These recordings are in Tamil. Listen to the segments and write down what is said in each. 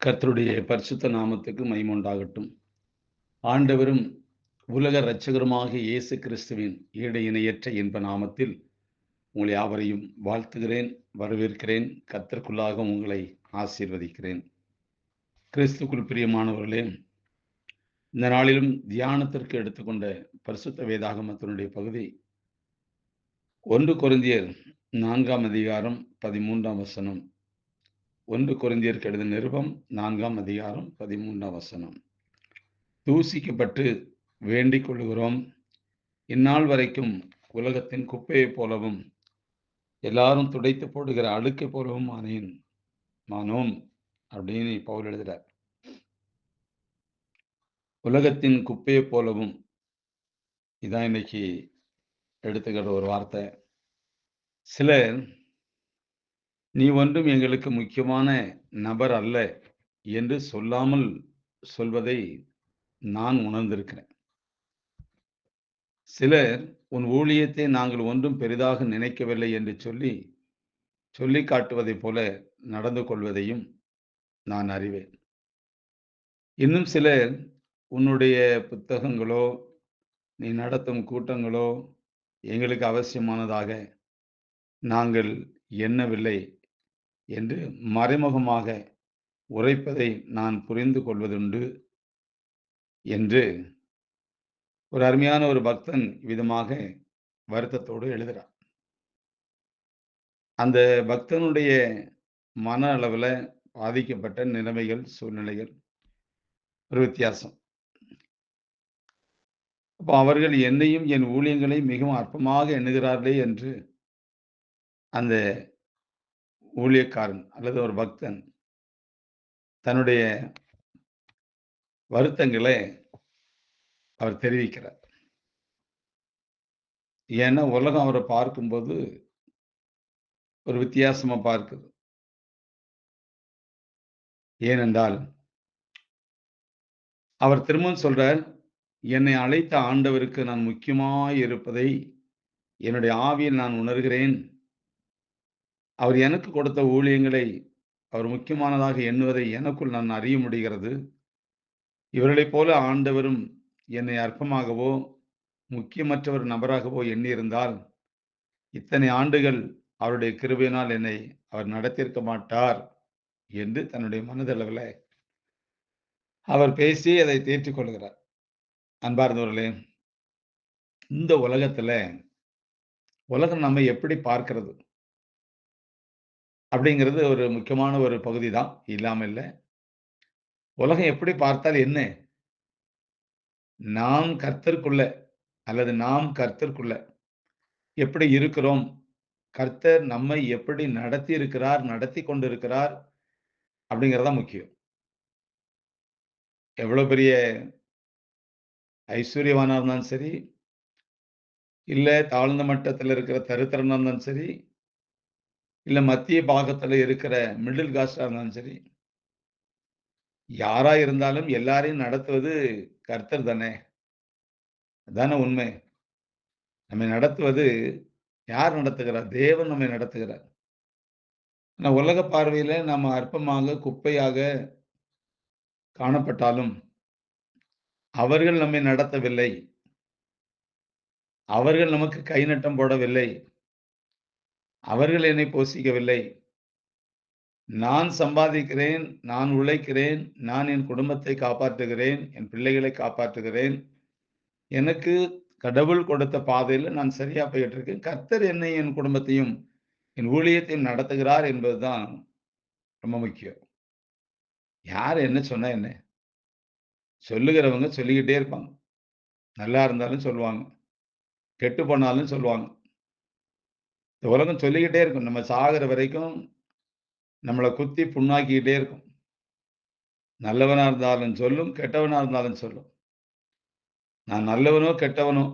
கர்த்தருடைய பரிசுத்த நாமத்துக்கு மகிமை உண்டாகட்டும். ஆண்டவரும் உலக இரட்சகருமாகிய இயேசு கிறிஸ்துவின் ஈடு இணையற்ற இன்ப நாமத்தில் உங்கள் யாவரையும் வாழ்த்துகிறேன், வரவேற்கிறேன். கர்த்தருக்குள்ளாக உங்களை ஆசீர்வதிக்கிறேன். கிறிஸ்துக்குள் பிரியமானவர்களே, இந்த நாளிலும் தியானத்திற்கு எடுத்துக்கொண்ட பரிசுத்த வேதாகமத்தினுடைய பகுதி 1 கொரிந்தியர் 4ஆம் அதிகாரம் 13ஆம் வசனம். 1 கொரிந்தியருக்கு எழுதின நிருபம் 4ஆம் அதிகாரம் 13ஆம் வசனம். தூசிக்கப்பட்டு வேண்டிக் கொள்ளுகிறோம். இந்நாள் வரைக்கும் உலகத்தின் குப்பையைப் போலவும் எல்லாரும் துடைத்து போடுகிற அழுக்கைப் போலவும் ஆனோம் அப்படின்னு பவுல் எழுதுறார். உலகத்தின் குப்பையைப் போலவும் இதான் இன்னைக்கு எடுத்துக்கிற ஒரு வார்த்தை. சிலர் நீ ஒன்றும் எங்களுக்கு முக்கியமான நபர் அல்ல என்று சொல்லாமல் சொல்வதை நான் உணர்ந்திருக்கிறேன். சிலர் உன் ஊழியத்தை நாங்கள் ஒன்றும் பெரிதாக நினைக்கவில்லை என்று சொல்லி காட்டுவதைப் போல நடந்து கொள்வதையும் நான் அறிவேன். இன்னும் சிலர் உன்னுடைய புத்தகங்களோ, நீ நடத்தும் கூட்டங்களோ எங்களுக்கு அவசியமானதாக நாங்கள் எண்ணவில்லை என்று மறைமுகமாக உரைப்பதை நான் புரிந்து கொள்வதுண்டு என்று ஒரு அருமையான ஒரு பக்தன் விதமாக வருத்தத்தோடு எழுதுகிறார். அந்த பக்தனுடைய மன அளவுல பாதிக்கப்பட்ட நிலைமைகள், சூழ்நிலைகள் ஒரு வித்தியாசம். அப்போ அவர்கள் என்னையும் என் ஊழியங்களை மிகவும் அற்பமாக எண்ணுகிறார்களே என்று அந்த ஊழியக்காரன் அல்லது ஒரு பக்தன் தன்னுடைய வருத்தங்களை அவர் தெரிவிக்கிறார். ஏன்னா உலகம் அவரை பார்க்கும்போது ஒரு வித்தியாசமா பார்க்குது. ஏனென்றால் அவர் திரும்பவும் சொல்றார், என்னை அழைத்த ஆண்டவருக்கு நான் முக்கியமாய் இருப்பதை என்னுடைய ஆவியில் நான் உணர்கிறேன். அவர் எனக்கு கொடுத்த ஊழியங்களை அவர் முக்கியமானதாக எண்ணுவதை எனக்குள் நான் அறிய முடிகிறது. இவர்களைப் போல ஆண்டவரும் என்னை அற்பமாகவோ, முக்கியமற்ற ஒரு நபராகவோ எண்ணியிருந்தால், இத்தனை ஆண்டுகள் அவருடைய கிருபையினால் என்னை அவர் நடத்தியிருக்க மாட்டார் என்று தன்னுடைய மனதளவில அவர் பேசி அதை தேற்றிக் கொள்கிறார். அன்பார்ந்தவர்களே, இந்த உலகம் நம்மை எப்படி பார்க்கிறது? அப்படிங்கிறது ஒரு முக்கியமான ஒரு பகுதி தான். இல்லாம இல்ல. உலகம் எப்படி பார்த்தால் என்ன? நாம் கர்த்தருக்குள்ள அல்லது நாம் கர்த்தருக்குள்ள எப்படி இருக்கிறோம்? கர்த்தர் நம்மை எப்படி நடத்தி இருக்கிறார், நடத்திக் கொண்டிருக்கிறார் அப்படிங்கிறது தான் முக்கியம். எவ்வளவு பெரிய ஐஸ்வர்யவானா இருந்தாலும் சரி, இல்ல தாழ்ந்த மட்டத்துல இருக்கிற தரித்திரனா இருந்தாலும் சரி, இல்ல மத்திய பாகத்துல இருக்கிற மிடில் காஸ்ட்டா இருந்தாலும் சரி, யாரா இருந்தாலும் எல்லாரையும் நடத்துவது கர்த்தர் தானே! அதானே உண்மை. நம்மை நடத்துவது யார் நடத்துகிறார்? தேவன் நம்மை நடத்துகிறார். ஆனா உலக பார்வையில நம்ம அற்பமாக, குப்பையாக காணப்பட்டாலும், அவர்கள் நம்மை நடத்தவில்லை. அவர்கள் நமக்கு கை நட்டம் போடவில்லை. அவர்கள் என்னை போஷிக்கவில்லை. நான் சம்பாதிக்கிறேன், நான் உழைக்கிறேன், நான் என் குடும்பத்தை காப்பாற்றுகிறேன், என் பிள்ளைகளை காப்பாற்றுகிறேன். எனக்கு கடவுள் கொடுத்த பாதையில நான் சரியா போயிட்டுருக்கேன். கர்த்தர் என்னை, என் குடும்பத்தையும், என் ஊழியத்தையும் நடத்துகிறார் என்பதுதான் ரொம்ப முக்கியம். யார் என்ன சொன்னா என்ன? சொல்லுகிறவங்க சொல்லிக்கிட்டே இருப்பாங்க. நல்லா இருந்தாலும் சொல்லுவாங்க. கெட்டு போனாலும் சொல்லுவாங்க. இந்த உலகம் சொல்லிக்கிட்டே இருக்கும். நம்ம சாகுற வரைக்கும் நம்மள குத்தி புண்ணாக்கிக்கிட்டே இருக்கும். நல்லவனா இருந்தாலும் சொல்லும், கெட்டவனா இருந்தாலும் சொல்லும். நான் நல்லவனோ, கெட்டவனோ,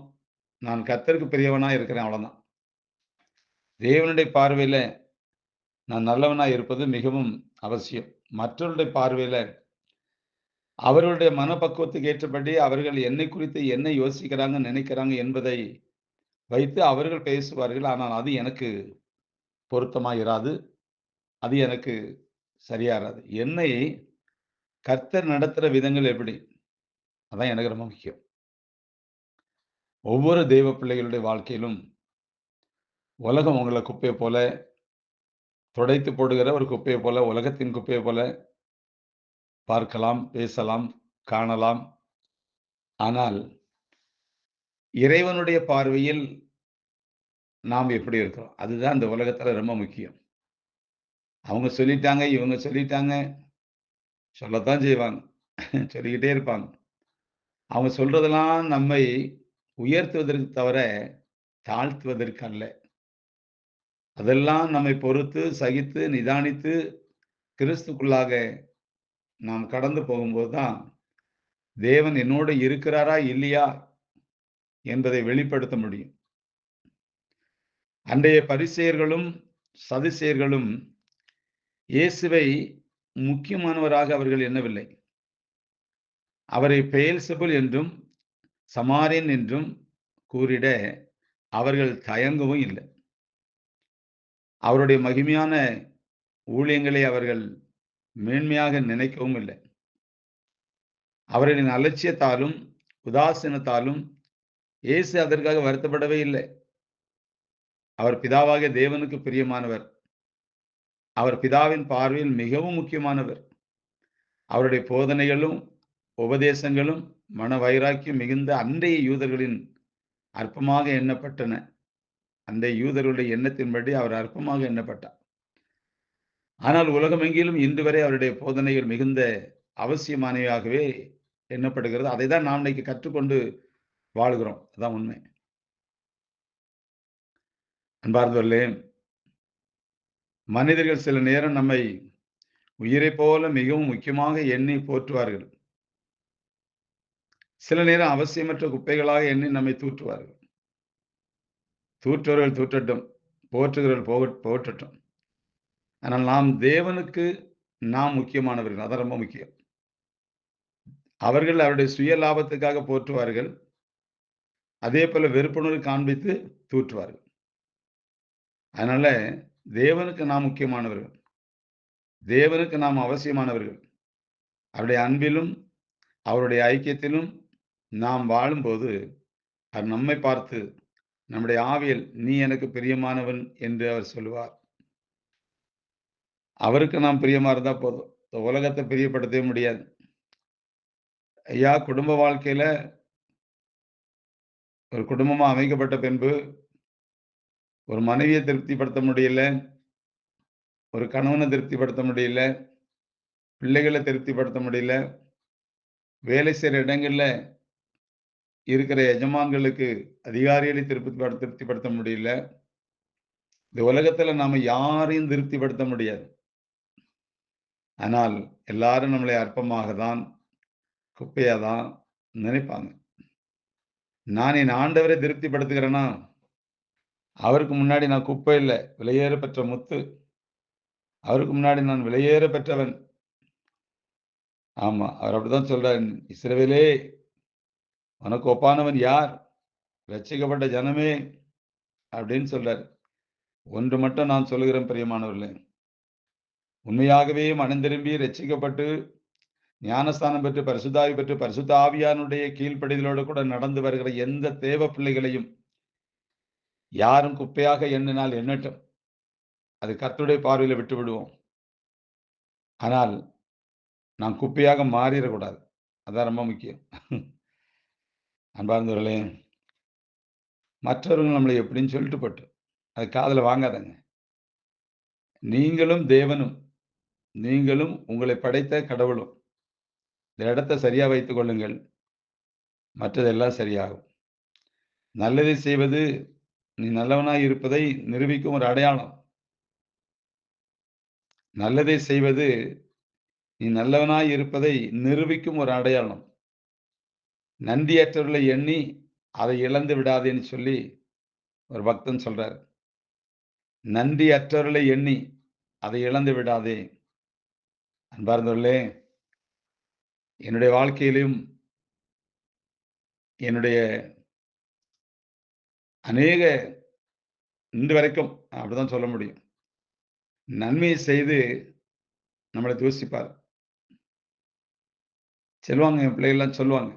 நான் கர்த்தருக்கு பிரியவனா இருக்கிறேன் அவ்வளவுதான். தேவனுடைய பார்வையில நான் நல்லவனா இருப்பது மிகவும் அவசியம். மற்றவருடைய பார்வையில அவர்களுடைய மனப்பக்குவத்துக்கு ஏற்றபடி அவர்கள் என்னை குறித்து என்ன யோசிக்கிறாங்க, நினைக்கிறாங்க என்பதை வைத்து அவர்கள் பேசுவார்கள். ஆனால் அது எனக்கு பொருத்தமா இராது. அது எனக்கு சரியா இராது. என்னை கர்த்தர் நடத்துற விதங்கள் எப்படி? அதான் எனக்கு ரொம்ப முக்கியம். ஒவ்வொரு தெய்வ பிள்ளைகளுடைய வாழ்க்கையிலும் உலகம் உங்கள குப்பைய போல துடைத்து போடுகிற ஒரு குப்பைய போல, உலகத்தின் குப்பைய போல பார்க்கலாம், பேசலாம், காணலாம். ஆனால் இறைவனுடைய பார்வையில் நாம் எப்படி இருக்கிறோம்? அதுதான் இந்த உலகத்துல ரொம்ப முக்கியம். அவங்க சொல்லிட்டாங்க, இவங்க சொல்லிட்டாங்க, சொல்லத்தான் செய்வாங்க. சொல்லிக்கிட்டே இருப்பாங்க. அவங்க சொல்றதெல்லாம் நம்மை உயர்த்துவதற்கு தவிர, தாழ்த்துவதற்கு அல்ல. அதெல்லாம் நம்மை பொறுத்து, சகித்து, நிதானித்து, கிறிஸ்துக்குள்ளாக நாம் கடந்து போகும்போது தான், தேவன் என்னோடு இருக்கிறாரா? இல்லையா? என்பதை வெளிப்படுத்த முடியும். அன்றைய பரிசேயர்களும், சதுசேயர்களும் இயேசுவை முக்கியமானவராக அவர்கள் எண்ணவில்லை. அவரை பெயெல்செபூல் என்றும், சமாரியன் என்றும் கூறிட அவர்கள் தயங்கவும் இல்லை. அவருடைய மகிமையான ஊழியங்களை அவர்கள் மேன்மையாக நினைக்கவும் இல்லை. அவர்களின் அலட்சியத்தாலும், உதாசீனத்தாலும் இயேசு அதற்காக வருத்தப்படவே இல்லை. அவர் பிதாவாகிய தேவனுக்கு பிரியமானவர். அவர் பிதாவின் பார்வையில் மிகவும் முக்கியமானவர். அவருடைய போதனைகளும், உபதேசங்களும் மனவைராக்கியம் மிகுந்த அன்றைய யூதர்களின் அற்பமாக எண்ணப்பட்டன. அன்றைய யூதர்களுடைய எண்ணத்தின்படி அவர் அற்பமாக எண்ணப்பட்டார். ஆனால் உலகமெங்கிலும் இன்று வரை அவருடைய போதனைகள் மிகுந்த அவசியமானவையாகவே எண்ணப்படுகிறது. அதை தான் நாம் இன்னைக்கு கற்றுக்கொண்டு வாழ்கிறோம். அதான் உண்மை. அன்பார்ந்தவர்களே, மனிதர்கள் சில நேரம் நம்மை உயிரைப் போல மிகவும் முக்கியமாக எண்ணி போற்றுவார்கள். சில நேரம் அவசியமற்ற குப்பைகளாக எண்ணி நம்மை தூற்றுவார்கள். தூற்றுவர்கள் தூற்றட்டும், போற்றுகிறவர்கள் போற்றட்டும். ஆனால் நாம் தேவனுக்கு நாம் முக்கியமானவர்கள். அதான் ரொம்ப முக்கியம். அவர்கள் அவருடைய சுய லாபத்துக்காக போற்றுவார்கள். அதேபோல வெறுப்புணர்வு காண்பித்து தூற்றுவார்கள். அதனால தேவனுக்கு நாம் முக்கியமானவர்கள். தேவனுக்கு நாம் அவசியமானவர்கள். அவருடைய அன்பிலும், அவருடைய ஐக்கியத்திலும் நாம் வாழும்போது, அவர் நம்மை பார்த்து நம்முடைய ஆவியில் நீ எனக்கு பிரியமானவன் என்று அவர் சொல்லுவார். அவருக்கு நாம் பிரியமா இருந்தா போதும். இந்த உலகத்தை பிரியப்படுத்தவே முடியாது. ஐயா, குடும்ப வாழ்க்கையில ஒரு குடும்பமா அமைக்கப்பட்ட பின்பு, ஒரு மனைவியை திருப்திப்படுத்த முடியல, ஒரு கணவனை திருப்திப்படுத்த முடியல, பிள்ளைகள திருப்திப்படுத்த முடியல, வேலை செய்ற இடங்கள்ல இருக்கிற எஜமான்களுக்கு அதிகாரிகளை திருப்திப்படுத்த முடியல. இந்த உலகத்துல நாம யாரையும் திருப்திப்படுத்த முடியாது. ஆனால் எல்லாரும் நம்மளை அற்பமாக தான், குப்பையா தான் நினைப்பாங்க. நான் என் ஆண்டவரை திருப்திப்படுத்துகிறேனா, அவருக்கு முன்னாடி நான் குப்பை இல்ல, விலையேற பெற்ற முத்து. அவருக்கு முன்னாடி நான் விலையேற பெற்றவன். ஆமா, அவர் அப்படித்தான் சொல்றார். இஸ்ரவேலே, உனக்கு ஒப்பானவன் யார்? ரட்சிக்கப்பட்ட ஜனமே அப்படின்னு சொல்றாரு. ஒன்று மட்டும் நான் சொல்லுகிறேன் பிரியமானவர்களே. உண்மையாகவே மனம் திரும்பி ரட்சிக்கப்பட்டு, ஞானஸ்தானம் பெற்று, பரிசுத்தாவி பெற்று, பரிசுத்த ஆவியானுடைய கீழ்ப்படிதலோடு கூட நடந்து வருகிற எந்த தேவ பிள்ளைகளையும் யாரும் குப்பையாக எண்ணினால் எண்ணட்டும். அது கர்த்தருடைய பார்வையில விட்டு விடுவோம். ஆனால் நாம் குப்பையாக மாறிறக்கூடாது. அதான் ரொம்ப முக்கியம். அன்பார்ந்தவர்களே, மற்றவர்கள் நம்மளை எப்படின்னு சொல்லிட்டு போட்டும். அது காதுல வாங்காதங்க. நீங்களும் தேவனும், நீங்களும் உங்களை படைத்த கடவுளும் இந்த இடத்த சரியா வைத்துக் கொள்ளுங்கள். மற்றதெல்லாம் சரியாகும். நல்லதை செய்வது நீ நல்லவனாய் இருப்பதை நிரூபிக்கும் ஒரு அடையாளம். நல்லதை செய்வது நீ நல்லவனாய் இருப்பதை நிரூபிக்கும் ஒரு அடையாளம். நன்றியற்றவர்களை எண்ணி அதை இழந்து விடாதேன்னு சொல்லி ஒரு பக்தன் சொல்றார். நன்றியற்றவர்களை எண்ணி அதை இழந்து விடாதே. அன்பார்ந்தவர்களே, என்னுடைய வாழ்க்கையிலும் என்னுடைய அநேக இன்று வரைக்கும் அப்படிதான் சொல்ல முடியும். நன்மையை செய்து நம்மளை தூசிப்பார். சொல்லுவாங்க, என் பிள்ளைகள்லாம் சொல்லுவாங்க.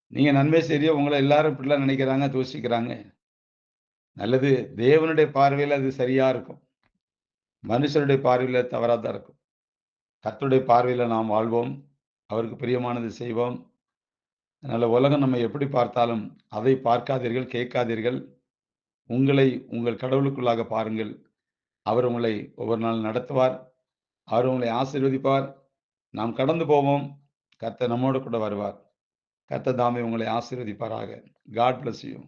நீங்க நன்மை செய்றீங்க, உங்கள எல்லாரும் இப்படிலாம் நினைக்கிறாங்க, தூஷிக்கிறாங்க. நல்லது. தேவனுடைய பார்வையில அது சரியா இருக்கும். மனுஷருடைய பார்வையில தவறா தான் இருக்கும். கர்த்தருடைய பார்வையில நாம் வாழ்வோம். அவருக்கு பிரியமானதை செய்வோம். அதனால உலகம் நம்மை எப்படி பார்த்தாலும் அதை பார்க்காதீர்கள், கேட்காதீர்கள். உங்களை உங்கள் கடவுளுக்குள்ளாக பாருங்கள். அவர் உங்களை ஒவ்வொரு நாள் நடத்துவார். அவர் உங்களை ஆசீர்வதிப்பார். நாம் கடந்து போவோம். கர்த்தர் நம்மோடு கூட வருவார். கர்த்தர் தாமே உங்களை ஆசீர்வதிப்பாராக. God bless you.